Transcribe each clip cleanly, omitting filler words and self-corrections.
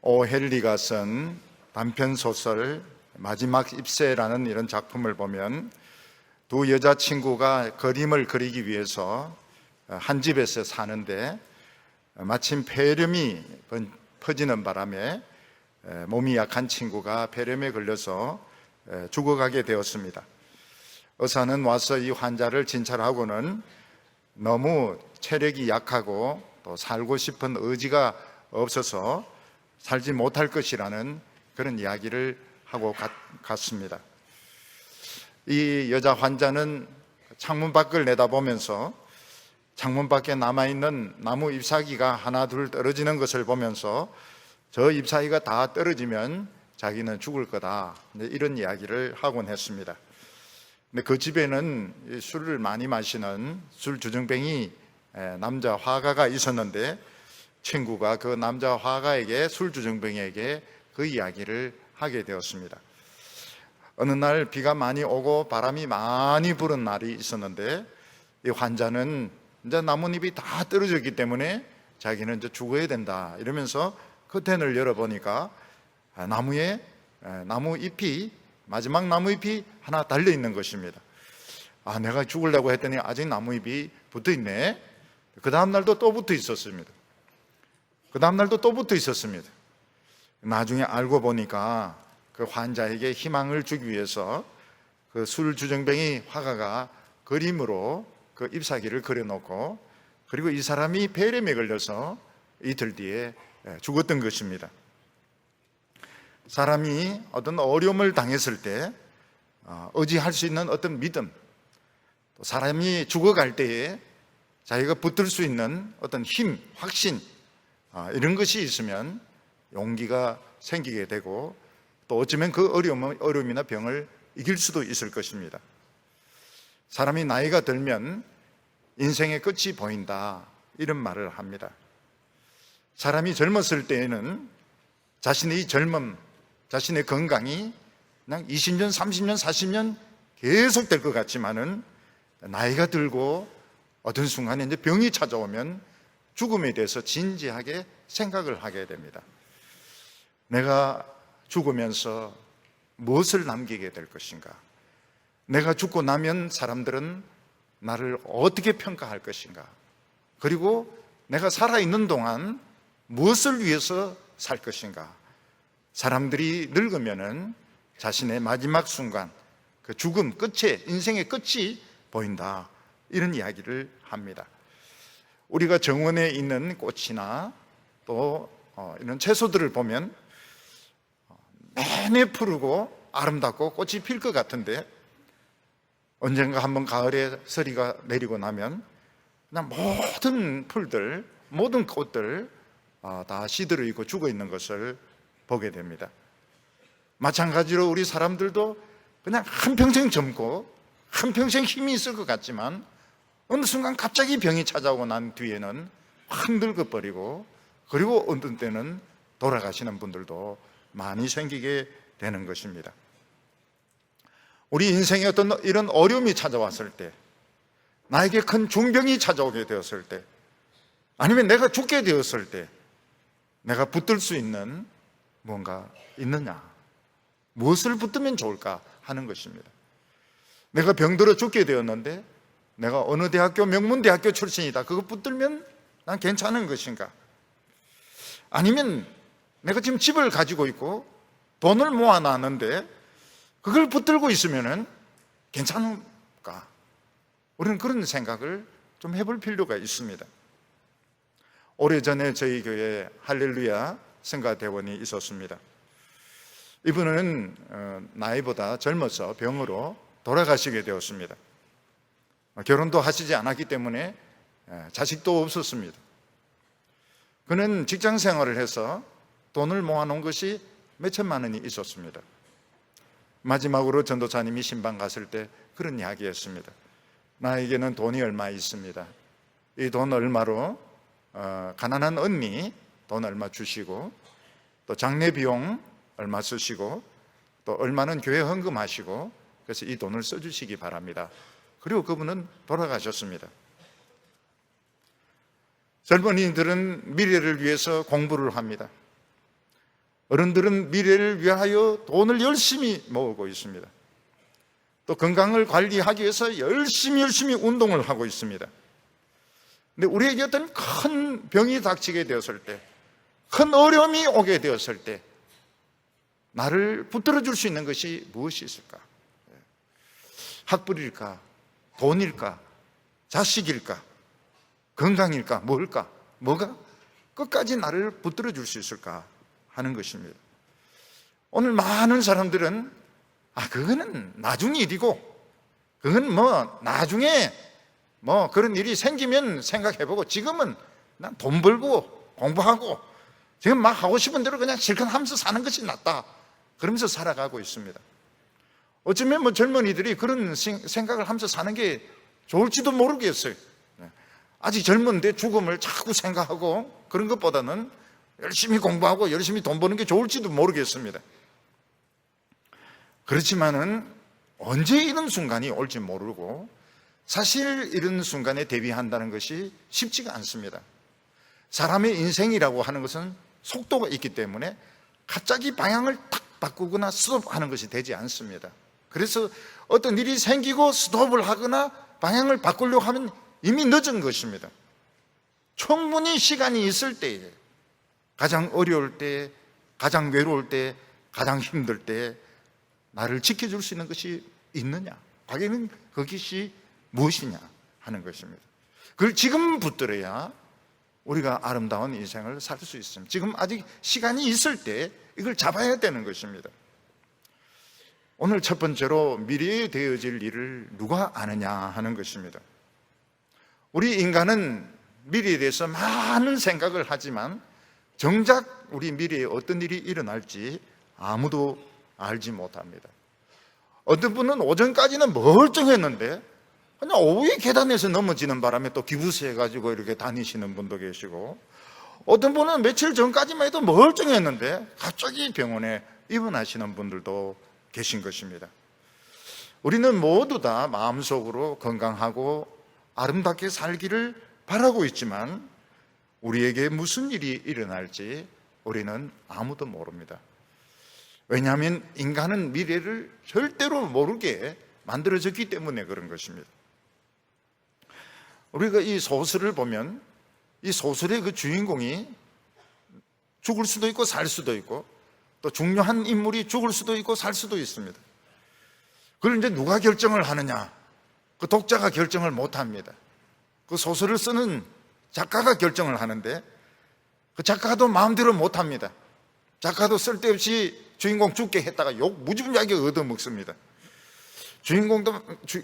오헬리가 쓴 단편소설 마지막 입새라는 이런 작품을 보면 두 여자친구가 그림을 그리기 위해서 한 집에서 사는데 마침 폐렴이 퍼지는 바람에 몸이 약한 친구가 폐렴에 걸려서 죽어가게 되었습니다. 의사는 와서 이 환자를 진찰하고는 너무 체력이 약하고 또 살고 싶은 의지가 없어서 살지 못할 것이라는 그런 이야기를 하고 갔습니다. 이 여자 환자는 창문 밖을 내다보면서 창문 밖에 남아있는 나무 잎사귀가 하나 둘 떨어지는 것을 보면서 저 잎사귀가 다 떨어지면 자기는 죽을 거다, 이런 이야기를 하곤 했습니다. 근데 그 집에는 술을 많이 마시는 술 주정뱅이 남자 화가가 있었는데 친구가 그 남자 화가에게, 술 주정뱅이에게 그 이야기를 하게 되었습니다. 어느 날 비가 많이 오고 바람이 많이 부는 날이 있었는데 이 환자는 이제 나뭇잎이 다 떨어졌기 때문에 자기는 이제 죽어야 된다 이러면서 커튼을 열어보니까 나무 잎이, 마지막 나무 잎이 하나 달려 있는 것입니다. 내가 죽으려고 했더니 아직 나무 잎이 붙어 있네. 그 다음 날도 또 붙어 있었습니다. 나중에 알고 보니까 그 환자에게 희망을 주기 위해서 그 술 주정뱅이 화가가 그림으로 그 잎사귀를 그려놓고, 그리고 이 사람이 폐렴에 걸려서 이틀 뒤에 죽었던 것입니다. 사람이 어떤 어려움을 당했을 때 의지할 수 있는 어떤 믿음, 또 사람이 죽어갈 때에 자기가 붙들 수 있는 어떤 힘, 확신, 이런 것이 있으면 용기가 생기게 되고 또 어쩌면 그 어려움이나 병을 이길 수도 있을 것입니다. 사람이 나이가 들면 인생의 끝이 보인다, 이런 말을 합니다. 사람이 젊었을 때에는 자신의 젊음, 자신의 건강이 그냥 20년, 30년, 40년 계속 될 것 같지만은 나이가 들고 어떤 순간에 이제 병이 찾아오면 죽음에 대해서 진지하게 생각을 하게 됩니다. 내가 죽으면서 무엇을 남기게 될 것인가? 내가 죽고 나면 사람들은 나를 어떻게 평가할 것인가? 그리고 내가 살아있는 동안 무엇을 위해서 살 것인가? 사람들이 늙으면은 자신의 마지막 순간, 그 죽음 끝에, 인생의 끝이 보인다, 이런 이야기를 합니다. 우리가 정원에 있는 꽃이나 또 이런 채소들을 보면 내내 푸르고 아름답고 꽃이 필 것 같은데 언젠가 한번 가을에 서리가 내리고 나면 그냥 모든 풀들, 모든 꽃들 다 시들어 있고 죽어 있는 것을 보게 됩니다. 마찬가지로 우리 사람들도 그냥 한평생 젊고 한평생 힘이 있을 것 같지만 어느 순간 갑자기 병이 찾아오고 난 뒤에는 확 늙어버리고, 그리고 어떤 때는 돌아가시는 분들도 많이 생기게 되는 것입니다. 우리 인생에 어떤 이런 어려움이 찾아왔을 때, 나에게 큰 중병이 찾아오게 되었을 때, 아니면 내가 죽게 되었을 때 내가 붙들 수 있는 뭔가 있느냐, 무엇을 붙들면 좋을까 하는 것입니다. 내가 병들어 죽게 되었는데 내가 어느 대학교, 명문대학교 출신이다, 그거 붙들면 난 괜찮은 것인가? 아니면 내가 지금 집을 가지고 있고 돈을 모아놨는데 그걸 붙들고 있으면 괜찮을까? 우리는 그런 생각을 좀 해볼 필요가 있습니다. 오래전에 저희 교회에 할렐루야 성가대원이 있었습니다. 이분은 나이보다 젊어서 병으로 돌아가시게 되었습니다. 결혼도 하시지 않았기 때문에 자식도 없었습니다. 그는 직장 생활을 해서 돈을 모아놓은 것이 몇 천만 원이 있었습니다. 마지막으로 전도사님이 신방 갔을 때 그런 이야기 했습니다. 나에게는 돈이 얼마 있습니다. 이 돈 얼마로 가난한 언니 돈 얼마 주시고, 또 장례 비용 얼마 쓰시고, 또 얼마는 교회 헌금하시고, 그래서 이 돈을 써주시기 바랍니다. 그리고 그분은 돌아가셨습니다. 젊은이들은 미래를 위해서 공부를 합니다. 어른들은 미래를 위하여 돈을 열심히 모으고 있습니다. 또 건강을 관리하기 위해서 열심히 운동을 하고 있습니다. 근데 우리에게 어떤 큰 병이 닥치게 되었을 때, 큰 어려움이 오게 되었을 때 나를 붙들어 줄 수 있는 것이 무엇이 있을까? 학벌일까? 돈일까? 자식일까? 건강일까? 뭘까? 뭐가 끝까지 나를 붙들어 줄 수 있을까 하는 것입니다. 오늘 많은 사람들은 그거는 나중 일이고, 그건 나중에 그런 일이 생기면 생각해보고, 지금은 난 돈 벌고 공부하고 지금 막 하고 싶은 대로 그냥 실컷 하면서 사는 것이 낫다, 그러면서 살아가고 있습니다. 어쩌면 젊은이들이 그런 생각을 하면서 사는 게 좋을지도 모르겠어요. 아직 젊은데 죽음을 자꾸 생각하고 그런 것보다는 열심히 공부하고 열심히 돈 버는 게 좋을지도 모르겠습니다. 그렇지만은 언제 이런 순간이 올지 모르고, 사실 이런 순간에 대비한다는 것이 쉽지가 않습니다. 사람의 인생이라고 하는 것은 속도가 있기 때문에 갑자기 방향을 탁 바꾸거나 스톱하는 것이 되지 않습니다. 그래서 어떤 일이 생기고 스톱을 하거나 방향을 바꾸려고 하면 이미 늦은 것입니다. 충분히 시간이 있을 때에, 가장 어려울 때, 가장 외로울 때, 가장 힘들 때 나를 지켜줄 수 있는 것이 있느냐, 과연 그것이 무엇이냐 하는 것입니다. 그걸 지금 붙들어야 우리가 아름다운 인생을 살 수 있습니다. 지금 아직 시간이 있을 때 이걸 잡아야 되는 것입니다. 오늘 첫 번째로 미래에 되어질 일을 누가 아느냐 하는 것입니다. 우리 인간은 미래에 대해서 많은 생각을 하지만 정작 우리 미래에 어떤 일이 일어날지 아무도 알지 못합니다. 어떤 분은 오전까지는 멀쩡했는데 그냥 오후에 계단에서 넘어지는 바람에 또 기부스해가지고 이렇게 다니시는 분도 계시고, 어떤 분은 며칠 전까지만 해도 멀쩡했는데 갑자기 병원에 입원하시는 분들도 계신 것입니다. 우리는 모두 다 마음속으로 건강하고 아름답게 살기를 바라고 있지만 우리에게 무슨 일이 일어날지 우리는 아무도 모릅니다. 왜냐하면 인간은 미래를 절대로 모르게 만들어졌기 때문에 그런 것입니다. 우리가 이 소설을 보면 이 소설의 그 주인공이 죽을 수도 있고 살 수도 있고, 또 중요한 인물이 죽을 수도 있고 살 수도 있습니다. 그걸 이제 누가 결정을 하느냐? 그 독자가 결정을 못 합니다. 그 소설을 쓰는 작가가 결정을 하는데 그 작가도 마음대로 못 합니다. 작가도 쓸데없이 주인공 죽게 했다가 욕 무지무지하게 얻어먹습니다.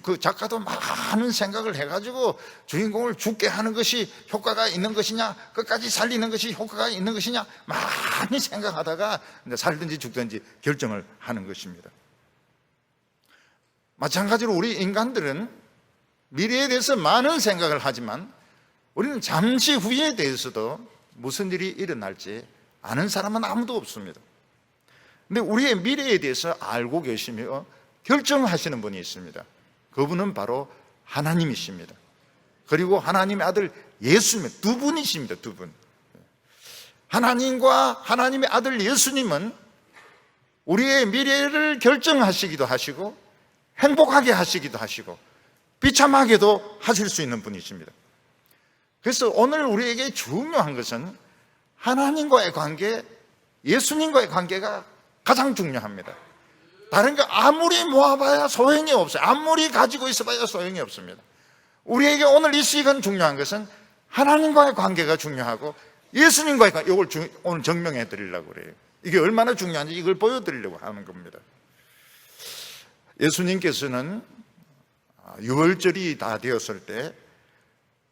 그 작가도 많은 생각을 해가지고 주인공을 죽게 하는 것이 효과가 있는 것이냐, 끝까지 살리는 것이 효과가 있는 것이냐, 많이 생각하다가 살든지 죽든지 결정을 하는 것입니다. 마찬가지로 우리 인간들은 미래에 대해서 많은 생각을 하지만 우리는 잠시 후에 대해서도 무슨 일이 일어날지 아는 사람은 아무도 없습니다. 근데 우리의 미래에 대해서 알고 계시며 결정하시는 분이 있습니다. 그분은 바로 하나님이십니다. 그리고 하나님의 아들 예수님, 두 분이십니다. 두 분. 하나님과 하나님의 아들 예수님은 우리의 미래를 결정하시기도 하시고 행복하게 하시기도 하시고 비참하게도 하실 수 있는 분이십니다. 그래서 오늘 우리에게 중요한 것은 하나님과의 관계, 예수님과의 관계가 가장 중요합니다. 다른 거 아무리 모아봐야 소용이 없어요. 아무리 가지고 있어봐야 소용이 없습니다. 우리에게 오늘 이 시간 중요한 것은 하나님과의 관계가 중요하고 예수님과의 관계, 이걸 오늘 증명해 드리려고 그래요. 이게 얼마나 중요한지 이걸 보여드리려고 하는 겁니다. 예수님께서는 유월절이 다 되었을 때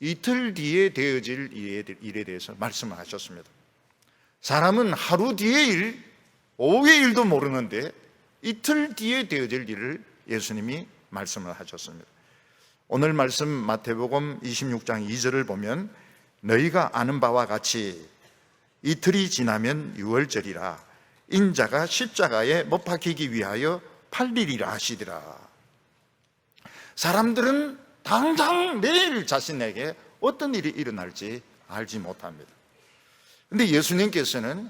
이틀 뒤에 되어질 일에 대해서 말씀을 하셨습니다. 사람은 하루 뒤의 일, 오후의 일도 모르는데 이틀 뒤에 되어질 일을 예수님이 말씀을 하셨습니다. 오늘 말씀 마태복음 26장 2절을 보면 너희가 아는 바와 같이 이틀이 지나면 유월절이라 인자가 십자가에 못 박히기 위하여 팔리리라 하시더라. 사람들은 당장 내일 자신에게 어떤 일이 일어날지 알지 못합니다. 그런데 예수님께서는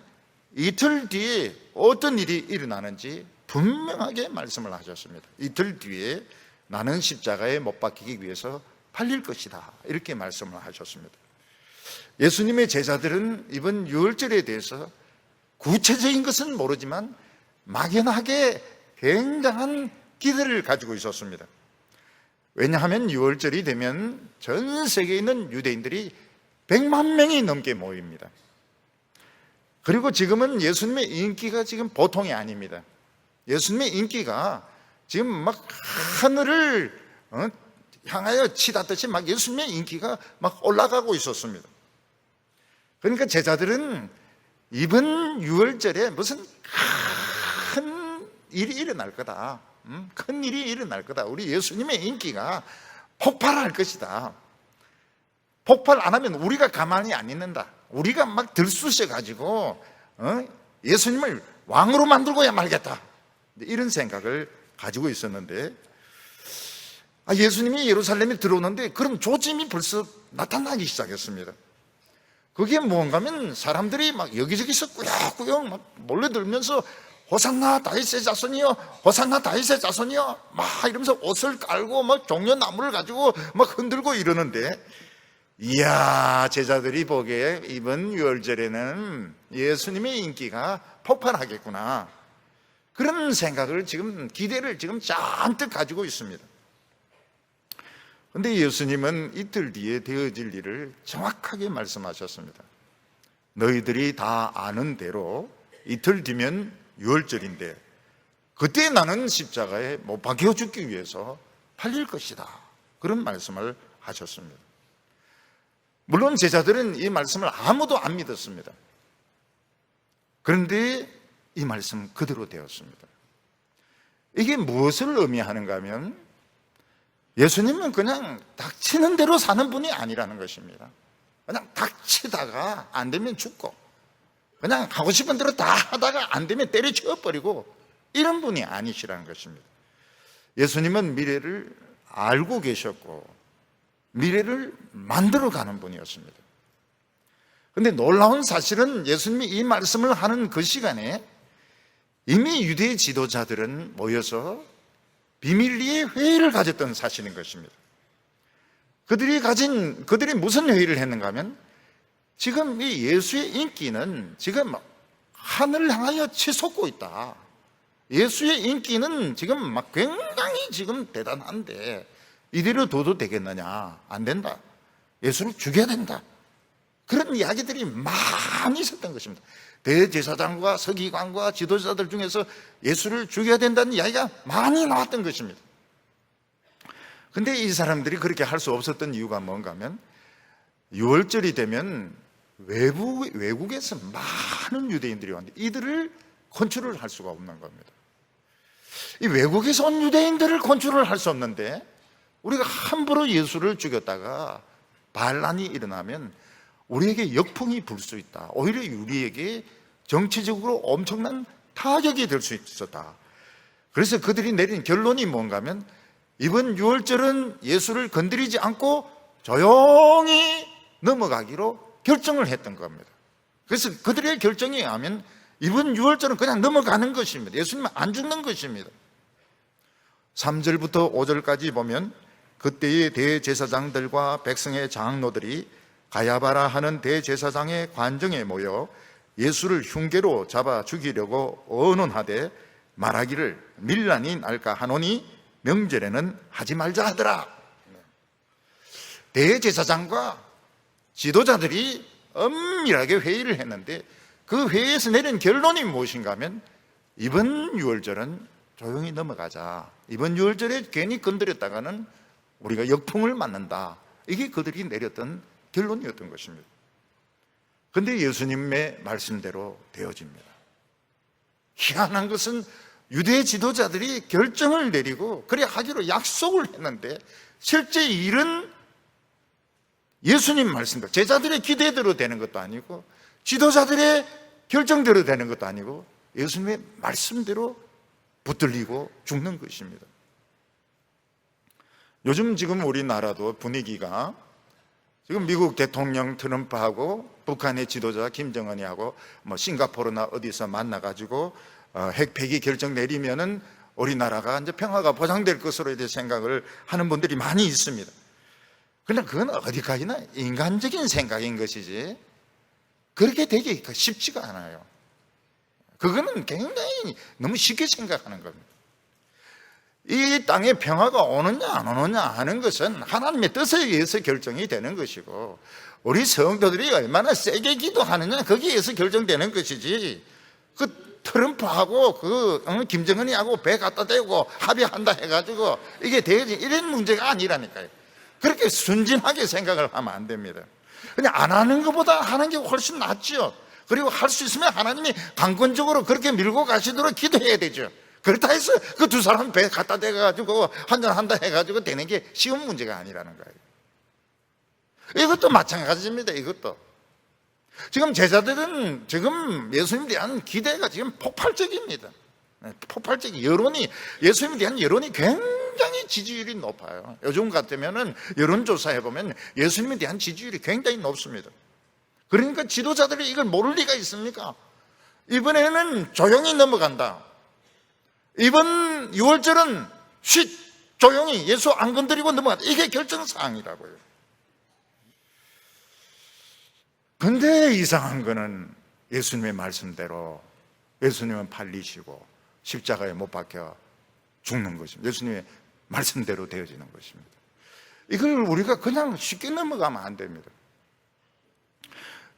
이틀 뒤에 어떤 일이 일어나는지 분명하게 말씀을 하셨습니다. 이틀 뒤에 나는 십자가에 못 박히기 위해서 팔릴 것이다, 이렇게 말씀을 하셨습니다. 예수님의 제자들은 이번 유월절에 대해서 구체적인 것은 모르지만 막연하게 굉장한 기대를 가지고 있었습니다. 왜냐하면 유월절이 되면 전 세계에 있는 유대인들이 100만 명이 넘게 모입니다. 그리고 지금은 예수님의 인기가 지금 보통이 아닙니다. 예수님의 인기가 지금 막 하늘을 향하여 치닫듯이 막 예수님의 인기가 막 올라가고 있었습니다. 그러니까 제자들은 이번 유월절에 무슨 큰 일이 일어날 거다, 큰 일이 일어날 거다, 우리 예수님의 인기가 폭발할 것이다, 폭발 안 하면 우리가 가만히 안 있는다, 우리가 막 들쑤셔가지고 예수님을 왕으로 만들고야 말겠다, 이런 생각을 가지고 있었는데, 예수님이 예루살렘에 들어오는데 그런 조짐이 벌써 나타나기 시작했습니다. 그게 뭔가 하면 사람들이 막 여기저기서 꾸역꾸역 막 몰려들면서 호산나 다윗의 자손이여, 호산나 다윗의 자손이여, 막 이러면서 옷을 깔고 막 종려나무를 가지고 막 흔들고 이러는데, 이야, 제자들이 보기에 이번 유월절에는 예수님의 인기가 폭발하겠구나, 그런 생각을 지금, 기대를 지금 잔뜩 가지고 있습니다. 그런데 예수님은 이틀 뒤에 되어질 일을 정확하게 말씀하셨습니다. 너희들이 다 아는 대로 이틀 뒤면 유월절인데 그때 나는 십자가에 못 박혀 죽기 위해서 팔릴 것이다, 그런 말씀을 하셨습니다. 물론 제자들은 이 말씀을 아무도 안 믿었습니다. 그런데 이 말씀 그대로 되었습니다. 이게 무엇을 의미하는가 하면 예수님은 그냥 닥치는 대로 사는 분이 아니라는 것입니다. 그냥 닥치다가 안 되면 죽고, 그냥 하고 싶은 대로 다 하다가 안 되면 때려치워버리고, 이런 분이 아니시라는 것입니다. 예수님은 미래를 알고 계셨고 미래를 만들어가는 분이었습니다. 그런데 놀라운 사실은 예수님이 이 말씀을 하는 그 시간에 이미 유대 지도자들은 모여서 비밀리에 회의를 가졌던 사실인 것입니다. 그들이 무슨 회의를 했는가 하면, 지금 이 예수의 인기는 지금 하늘을 향하여 치솟고 있다, 예수의 인기는 지금 막 굉장히 지금 대단한데 이대로 둬도 되겠느냐, 안 된다, 예수를 죽여야 된다, 그런 이야기들이 많이 있었던 것입니다. 대제사장과 서기관과 지도자들 중에서 예수를 죽여야 된다는 이야기가 많이 나왔던 것입니다. 그런데 이 사람들이 그렇게 할 수 없었던 이유가 뭔가 하면, 유월절이 되면 외국에서 많은 유대인들이 왔는데 이들을 컨트롤을 할 수가 없는 겁니다. 이 외국에서 온 유대인들을 컨트롤을 할 수 없는데 우리가 함부로 예수를 죽였다가 반란이 일어나면 우리에게 역풍이 불 수 있다, 오히려 우리에게 정치적으로 엄청난 타격이 될 수 있었다. 그래서 그들이 내린 결론이 뭔가 하면, 이번 유월절은 예수를 건드리지 않고 조용히 넘어가기로 결정을 했던 겁니다. 그래서 그들의 결정에 의하면 이번 유월절은 그냥 넘어가는 것입니다. 예수님은 안 죽는 것입니다. 3절부터 5절까지 보면, 그때의 대제사장들과 백성의 장로들이 가야바라 하는 대제사장의 관정에 모여 예수를 흉계로 잡아 죽이려고 언언하되 말하기를 밀란이 날까 하노니 명절에는 하지 말자 하더라. 대제사장과 지도자들이 엄밀하게 회의를 했는데 그 회의에서 내린 결론이 무엇인가 하면, 이번 유월절은 조용히 넘어가자, 이번 유월절에 괜히 건드렸다가는 우리가 역풍을 맞는다, 이게 그들이 내렸던 결론이었던 것입니다. 그런데 예수님의 말씀대로 되어집니다. 희한한 것은 유대 지도자들이 결정을 내리고 그래 하기로 약속을 했는데 실제 일은 예수님 말씀대로, 제자들의 기대대로 되는 것도 아니고 지도자들의 결정대로 되는 것도 아니고 예수님의 말씀대로 붙들리고 죽는 것입니다. 요즘 지금 우리나라도 분위기가, 지금 미국 대통령 트럼프하고 북한의 지도자 김정은이하고 뭐 싱가포르나 어디서 만나가지고 핵 폐기 결정 내리면은 우리나라가 이제 평화가 보장될 것으로 이제 생각을 하는 분들이 많이 있습니다. 그러나 그건 어디까지나 인간적인 생각인 것이지 그렇게 되기 쉽지가 않아요. 그거는 굉장히 너무 쉽게 생각하는 겁니다. 이 땅에 평화가 오느냐 안 오느냐 하는 것은 하나님의 뜻에 의해서 결정이 되는 것이고, 우리 성도들이 얼마나 세게 기도하느냐 거기에 의해서 결정되는 것이지, 그 트럼프하고 김정은이하고 배 갖다 대고 합의한다 해가지고 이게 되지 이런 문제가 아니라니까요. 그렇게 순진하게 생각을 하면 안 됩니다. 그냥 안 하는 것보다 하는 게 훨씬 낫죠. 그리고 할 수 있으면 하나님이 강권적으로 그렇게 밀고 가시도록 기도해야 되죠. 그렇다 해서 그 두 사람 배 갖다 대가지고 한잔한다 해가지고 되는 게 쉬운 문제가 아니라는 거예요. 이것도 마찬가지입니다. 이것도 지금 제자들은 지금 예수님에 대한 기대가 지금 폭발적입니다. 폭발적인 여론이, 예수님에 대한 여론이 굉장히 지지율이 높아요. 요즘 같으면은 여론조사 해보면 예수님에 대한 지지율이 굉장히 높습니다. 그러니까 지도자들이 이걸 모를 리가 있습니까? 이번에는 조용히 넘어간다. 이번 6월절은 조용히 예수 안 건드리고 넘어간다. 이게 결정사항이라고요. 근데 이상한 거는 예수님의 말씀대로 예수님은 팔리시고 십자가에 못 박혀 죽는 것입니다. 예수님의 말씀대로 되어지는 것입니다. 이걸 우리가 그냥 쉽게 넘어가면 안 됩니다.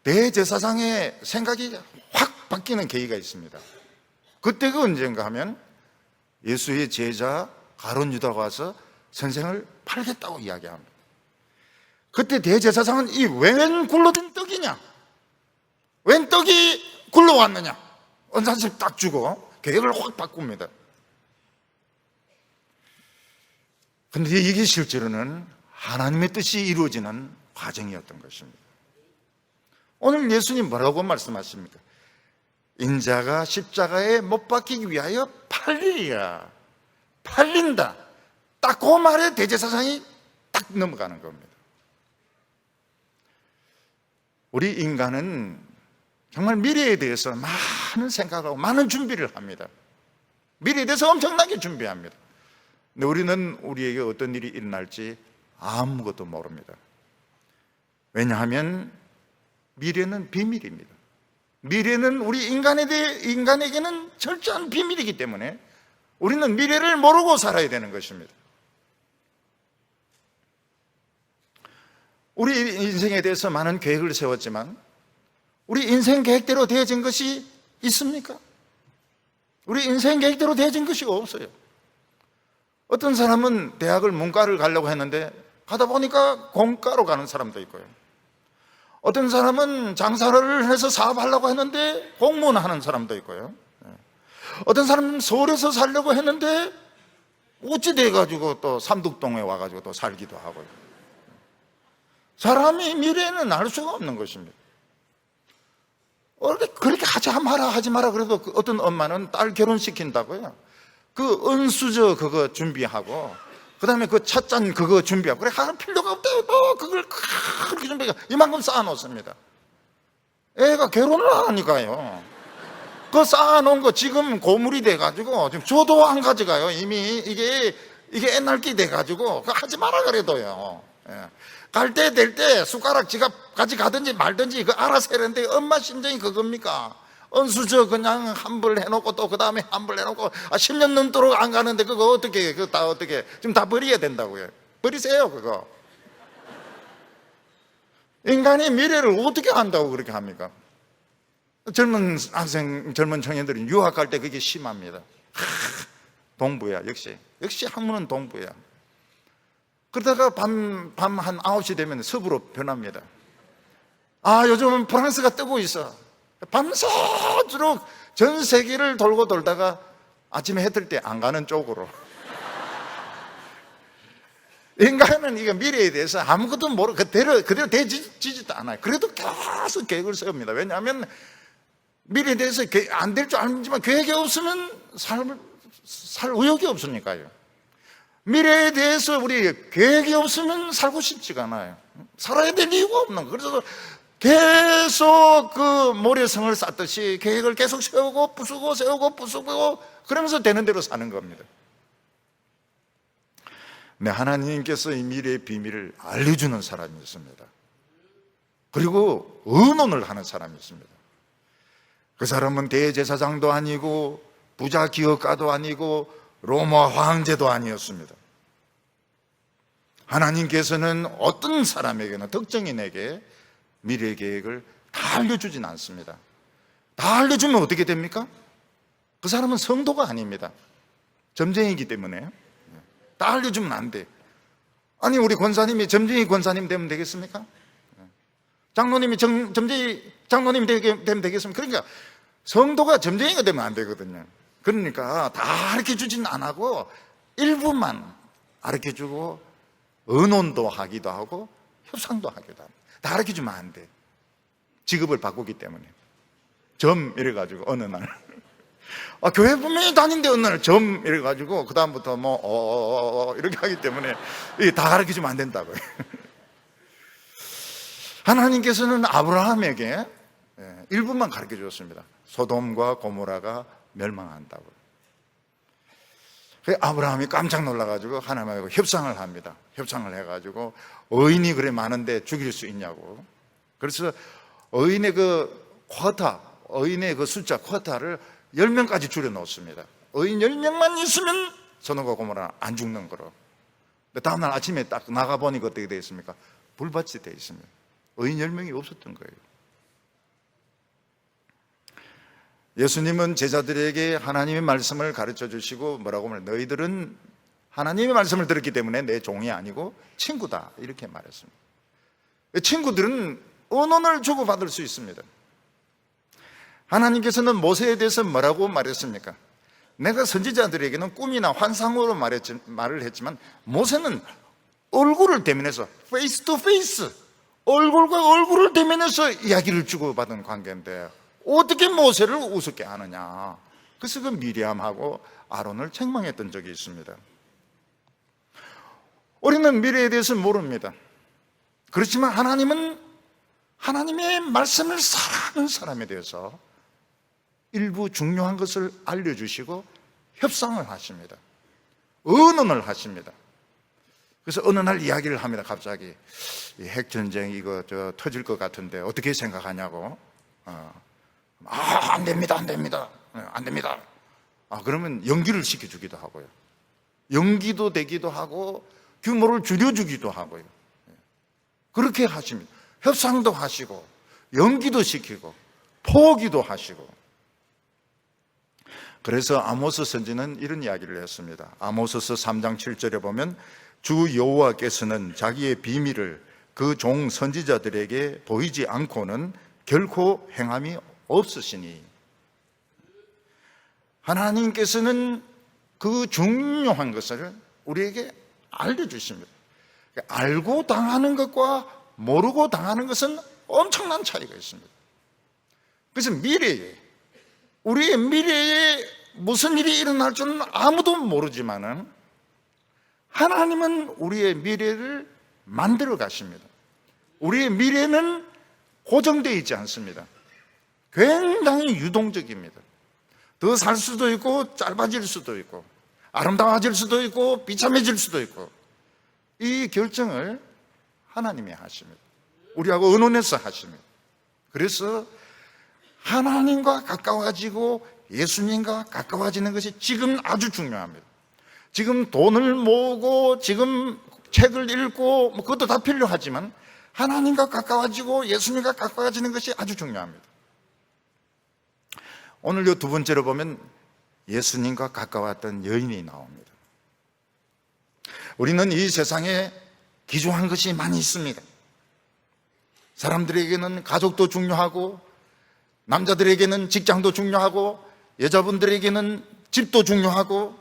대제사장의 생각이 확 바뀌는 계기가 있습니다. 그때가 언젠가 하면 예수의 제자 가룟 유다가 와서 선생을 팔겠다고 이야기합니다. 그때 대제사장은 이 웬 굴러든 떡이냐, 웬 떡이 굴러왔느냐, 언산씩 딱 주고 계획을 확 바꿉니다. 그런데 이게 실제로는 하나님의 뜻이 이루어지는 과정이었던 것입니다. 오늘 예수님 뭐라고 말씀하십니까? 인자가 십자가에 못 박히기 위하여 팔리리라. 팔린다. 딱 그 말에 대제사장이 딱 넘어가는 겁니다. 우리 인간은 정말 미래에 대해서 많은 생각하고 많은 준비를 합니다. 미래에 대해서 엄청나게 준비합니다. 근데 우리는 우리에게 어떤 일이 일어날지 아무것도 모릅니다. 왜냐하면 미래는 비밀입니다. 미래는 우리 인간에게는 철저한 비밀이기 때문에 우리는 미래를 모르고 살아야 되는 것입니다. 우리 인생에 대해서 많은 계획을 세웠지만 우리 인생 계획대로 되어진 것이 있습니까? 우리 인생 계획대로 되어진 것이 없어요. 어떤 사람은 대학을 문과를 가려고 했는데 가다 보니까 공과로 가는 사람도 있고요. 어떤 사람은 장사를 해서 사업하려고 했는데 공무원 하는 사람도 있고요. 어떤 사람은 서울에서 살려고 했는데 어찌 돼가지고 또 삼덕동에 와가지고 또 살기도 하고요. 사람이 미래는 알 수가 없는 것입니다. 그렇게 하지 마라 그래도 어떤 엄마는 딸 결혼시킨다고요. 그 은수저 그거 준비하고 그 다음에 그 찻잔 그거 준비하고 그래 할 필요가 없대요. 또 그걸 그렇게 준비하고 이만큼 쌓아놓습니다. 애가 결혼을 안 하니까요. 그 쌓아놓은 거 지금 고물이 돼가지고 지금 저도 안 가져가요. 이미 이게 옛날 게 돼가지고 그거 하지 마라 그래도요. 갈 때 될 때 숟가락 지갑 가져가든지 말든지 그거 알아서 해는데 엄마 심정이 그겁니까? 은수저 그냥 환불 해놓고 또 그 다음에 환불 해놓고 10년 넘도록 안 가는데 그거 어떻게 그거 다 어떻게 지금 다 버려야 된다고요. 버리세요 그거. 인간이 미래를 어떻게 안다고 그렇게 합니까? 젊은 청년들은 유학 갈 때 그게 심합니다. 동부야 역시 학문은 동부야. 그러다가 밤 한 9시 되면 서부로 변합니다. 요즘은 프랑스가 뜨고 있어. 밤새도록 전 세계를 돌다가 아침에 해 뜰 때 안 가는 쪽으로. 인간은 이거 미래에 대해서 아무것도 모르고 그대로 되지도 않아요. 그래도 계속 계획을 세웁니다. 왜냐하면 미래에 대해서 안 될 줄 알지만 계획이 없으면 살 의욕이 없으니까요. 미래에 대해서 우리 계획이 없으면 살고 싶지가 않아요. 살아야 될 이유가 없는 거예요. 그래서 계속 그 모래성을 쌓듯이 계획을 계속 세우고 부수고 세우고 부수고 그러면서 되는 대로 사는 겁니다. 네, 하나님께서 이 미래의 비밀을 알려주는 사람이 있습니다. 그리고 의논을 하는 사람이 있습니다. 그 사람은 대제사장도 아니고 부자 기업가도 아니고 로마 황제도 아니었습니다. 하나님께서는 어떤 사람에게나 특정인에게 미래 계획을 다 알려주진 않습니다. 다 알려주면 어떻게 됩니까? 그 사람은 성도가 아닙니다. 점쟁이기 때문에 다 알려주면 안 돼. 아니, 우리 권사님이 점쟁이 권사님 되면 되겠습니까? 장로님이 점쟁이 장로님 되면 되겠습니까? 그러니까 성도가 점쟁이가 되면 안 되거든요. 그러니까 다 가르쳐주진 안 하고 일부만 가르쳐주고 의논도 하기도 하고 협상도 하기도 합니다. 다 가르쳐주면 안 돼. 직업을 바꾸기 때문에. 점 이래가지고 어느 날 교회 분명히 다닌데 어느 날 점 이래가지고 그 다음부터 이렇게 하기 때문에 이게 다 가르쳐주면 안 된다고요. 하나님께서는 아브라함에게 일부만 가르쳐줬습니다. 소돔과 고모라가 멸망한다고. 아브라함이 깜짝 놀라가지고 하나님하고 협상을 합니다. 협상을 해가지고 의인이 그래 많은데 죽일 수 있냐고. 그래서 의인의 그 쿼타, 의인의 그 숫자 쿼타를 10명까지 줄여놓습니다. 의인 10명만 있으면 소돔과 고모라 안 죽는 거로. 다음날 아침에 딱 나가보니까 어떻게 되어 있습니까? 불밭이 되어 있습니다. 의인 10명이 없었던 거예요. 예수님은 제자들에게 하나님의 말씀을 가르쳐 주시고 뭐라고 말해요? 너희들은 하나님의 말씀을 들었기 때문에 내 종이 아니고 친구다, 이렇게 말했습니다. 친구들은 언어를 주고받을 수 있습니다. 하나님께서는 모세에 대해서 뭐라고 말했습니까? 내가 선지자들에게는 꿈이나 환상으로 말을 했지만 모세는 얼굴을 대면해서 페이스 투 페이스, 얼굴과 얼굴을 대면해서 이야기를 주고받은 관계인데 어떻게 모세를 우습게 하느냐. 그래서 그 미리암하고 아론을 책망했던 적이 있습니다. 우리는 미래에 대해서 모릅니다. 그렇지만 하나님은 하나님의 말씀을 사랑하는 사람에 대해서 일부 중요한 것을 알려주시고 협상을 하십니다. 의논을 하십니다. 그래서 어느 날 이야기를 합니다. 갑자기 핵전쟁 이거 터질 것 같은데 어떻게 생각하냐고. 안 됩니다, 안 됩니다, 안 됩니다. 그러면 연기를 시켜주기도 하고요. 연기도 되기도 하고 규모를 줄여주기도 하고요. 그렇게 하십니다. 협상도 하시고 연기도 시키고 포기도 하시고. 그래서 아모스 선지는 이런 이야기를 했습니다. 아모스서 3장 7절에 보면 주 여호와께서는 자기의 비밀을 그 종 선지자들에게 보이지 않고는 결코 행함이 없으시니. 하나님께서는 그 중요한 것을 우리에게 알려주십니다. 알고 당하는 것과 모르고 당하는 것은 엄청난 차이가 있습니다. 그래서 우리의 미래에 무슨 일이 일어날 줄은 아무도 모르지만은 하나님은 우리의 미래를 만들어 가십니다. 우리의 미래는 고정되어 있지 않습니다. 굉장히 유동적입니다. 더 살 수도 있고 짧아질 수도 있고 아름다워질 수도 있고 비참해질 수도 있고 이 결정을 하나님이 하십니다. 우리하고 의논해서 하십니다. 그래서 하나님과 가까워지고 예수님과 가까워지는 것이 지금 아주 중요합니다. 지금 돈을 모으고 지금 책을 읽고 그것도 다 필요하지만 하나님과 가까워지고 예수님과 가까워지는 것이 아주 중요합니다. 오늘 이 두 번째로 보면 예수님과 가까웠던 여인이 나옵니다. 우리는 이 세상에 귀중한 것이 많이 있습니다. 사람들에게는 가족도 중요하고 남자들에게는 직장도 중요하고 여자분들에게는 집도 중요하고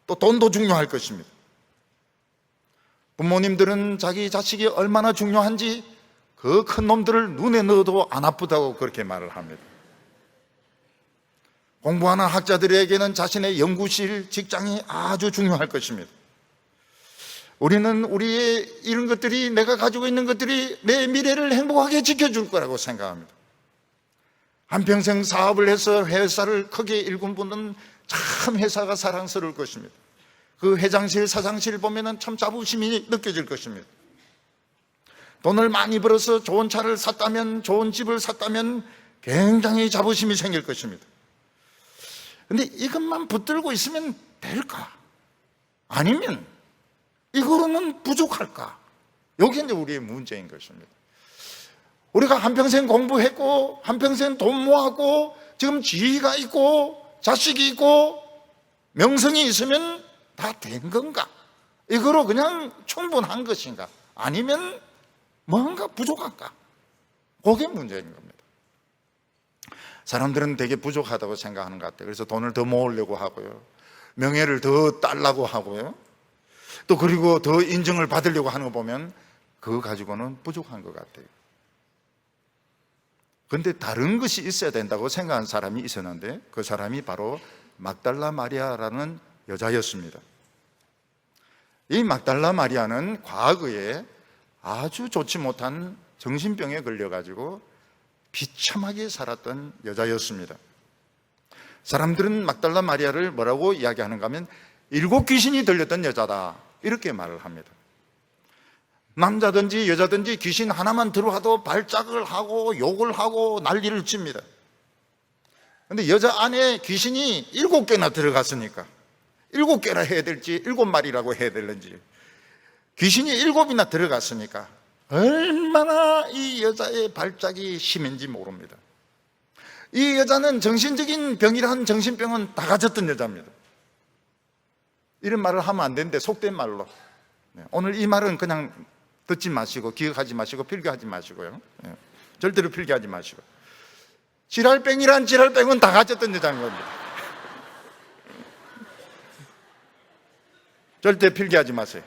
또 돈도 중요할 것입니다. 부모님들은 자기 자식이 얼마나 중요한지 그 큰 놈들을 눈에 넣어도 안 아프다고 그렇게 말을 합니다. 공부하는 학자들에게는 자신의 연구실, 직장이 아주 중요할 것입니다. 우리는 우리의 이런 것들이, 내가 가지고 있는 것들이 내 미래를 행복하게 지켜줄 거라고 생각합니다. 한평생 사업을 해서 회사를 크게 일군 분은 참 회사가 사랑스러울 것입니다. 그 회장실, 사장실 보면은 참 자부심이 느껴질 것입니다. 돈을 많이 벌어서 좋은 차를 샀다면, 좋은 집을 샀다면 굉장히 자부심이 생길 것입니다. 근데 이것만 붙들고 있으면 될까? 아니면 이거로는 부족할까? 이게 이제 우리의 문제인 것입니다. 우리가 한평생 공부했고, 한평생 돈 모았고, 지금 지위가 있고, 자식이 있고, 명성이 있으면 다 된 건가? 이거로 그냥 충분한 것인가? 아니면 뭔가 부족한가? 그게 문제인 겁니다. 사람들은 되게 부족하다고 생각하는 것 같아요. 그래서 돈을 더 모으려고 하고요, 명예를 더 따려고 하고요, 또 그리고 더 인정을 받으려고 하는 거 보면 그거 가지고는 부족한 것 같아요. 그런데 다른 것이 있어야 된다고 생각한 사람이 있었는데, 그 사람이 바로 막달라 마리아라는 여자였습니다. 이 막달라 마리아는 과거에 아주 좋지 못한 정신병에 걸려가지고 비참하게 살았던 여자였습니다. 사람들은 막달라 마리아를 뭐라고 이야기하는가 하면 7 귀신이 들렸던 여자다, 이렇게 말을 합니다. 남자든지 여자든지 귀신 하나만 들어와도 발작을 하고 욕을 하고 난리를 칩니다. 그런데 여자 안에 귀신이 7개나 들어갔으니까 7개나 해야 될지 7마리라고 해야 될는지, 귀신이 7이나 들어갔으니까 얼마나 이 여자의 발작이 심한지 모릅니다. 이 여자는 정신적인 병이란 정신병은 다 가졌던 여자입니다. 이런 말을 하면 안 되는데 속된 말로, 오늘 이 말은 그냥 듣지 마시고 기억하지 마시고 필기하지 마시고요, 절대로 필기하지 마시고, 지랄병이란 지랄병은 다 가졌던 여자인 겁니다. 절대 필기하지 마세요.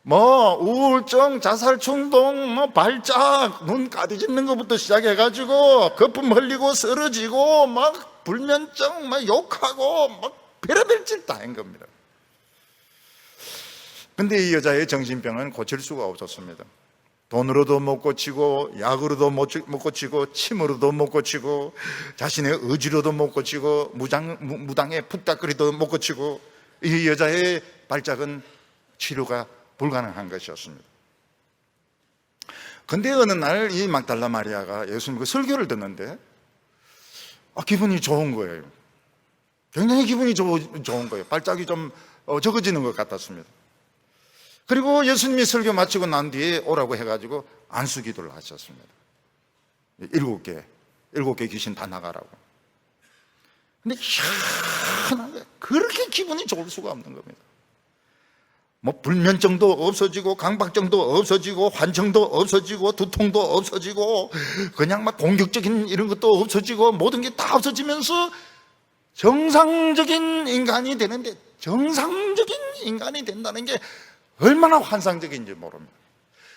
뭐 우울증, 자살 충동, 뭐 발작, 눈 까디짓는 것부터 시작해가지고 거품 흘리고 쓰러지고 막 불면증, 막 욕하고 막 별의별 짓 다 한 겁니다. 근데 이 여자의 정신병은 고칠 수가 없었습니다. 돈으로도 못 고치고, 약으로도 못 고치고, 침으로도 못 고치고, 자신의 의지로도 못 고치고, 무당에 푹닥거리도 못 고치고, 이 여자의 발작은 치료가 불가능한 것이었습니다. 근데 어느 날 이 막달라 마리아가 예수님 그 설교를 듣는데 기분이 좋은 거예요. 굉장히 기분이 좋은 거예요. 발작이 좀 적어지는 것 같았습니다. 그리고 예수님이 설교 마치고 난 뒤에 오라고 해가지고 안수기도를 하셨습니다. 7개 귀신 다 나가라고. 근데 희한하게 그렇게 기분이 좋을 수가 없는 겁니다. 뭐 불면증도 없어지고, 강박증도 없어지고, 환청도 없어지고, 두통도 없어지고, 그냥 막 공격적인 이런 것도 없어지고, 모든 게 다 없어지면서 정상적인 인간이 되는데, 정상적인 인간이 된다는 게 얼마나 환상적인지 모릅니다.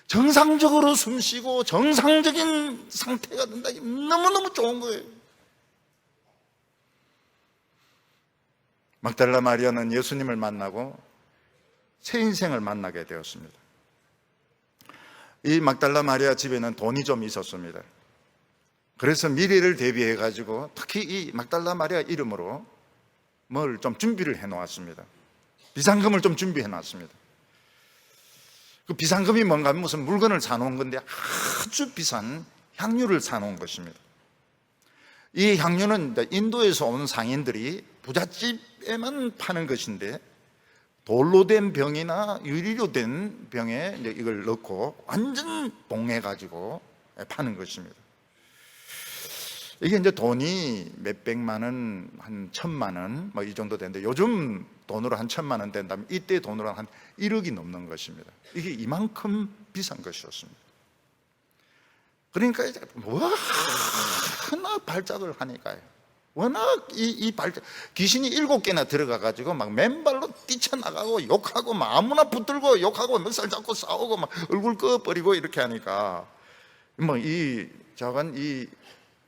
정상적으로 숨쉬고 정상적인 상태가 된다는 게 너무너무 좋은 거예요. 막달라 마리아는 예수님을 만나고 새 인생을 만나게 되었습니다. 이 막달라 마리아 집에는 돈이 좀 있었습니다. 그래서 미래를 대비해 가지고 특히 이 막달라 마리아 이름으로 뭘 좀 준비를 해 놓았습니다. 비상금을 좀 준비해 놨습니다. 그 비상금이 뭔가 하면 무슨 물건을 사놓은 건데 아주 비싼 향유를 사놓은 것입니다. 이 향유는 인도에서 온 상인들이 부잣집에만 파는 것인데, 돌로 된 병이나 유리로 된 병에 이제 이걸 넣고 완전 봉해가지고 파는 것입니다. 이게 이제 돈이 몇백만 원, 한 1,000만 원, 뭐 이 정도 되는데, 요즘 돈으로 한 1,000만 원 된다면 이때 돈으로 한 1억이 넘는 것입니다. 이게 이만큼 비싼 것이었습니다. 그러니까 이제 워낙 발작을 하니까요. 워낙 이 발작, 귀신이 7개나 들어가가지고 막 맨발로 뛰쳐나가고 욕하고 막 아무나 붙들고 욕하고 멱살 잡고 싸우고 막 얼굴 꺼버리고 이렇게 하니까 뭐 이 작은 이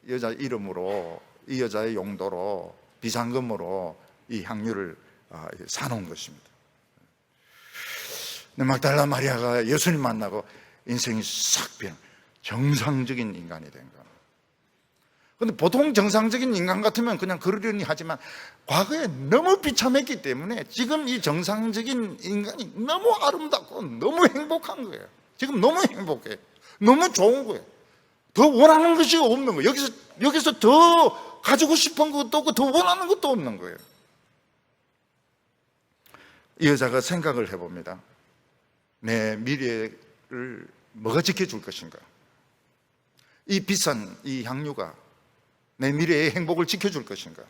여자 이름으로, 이 여자의 용도로 비상금으로 이 향유를 사놓은 것입니다. 막달라 마리아가 예수님 만나고 인생이 싹 변, 정상적인 인간이 된 거예요. 근데 보통 정상적인 인간 같으면 그냥 그러려니 하지만 과거에 너무 비참했기 때문에 지금 이 정상적인 인간이 너무 아름답고 너무 행복한 거예요. 지금 너무 행복해. 너무 좋은 거예요. 더 원하는 것이 없는 거예요. 여기서 더 가지고 싶은 것도 없고 더 원하는 것도 없는 거예요. 이 여자가 생각을 해봅니다. 내 미래를 뭐가 지켜줄 것인가? 이 비싼 이 향유가 내 미래의 행복을 지켜줄 것인가?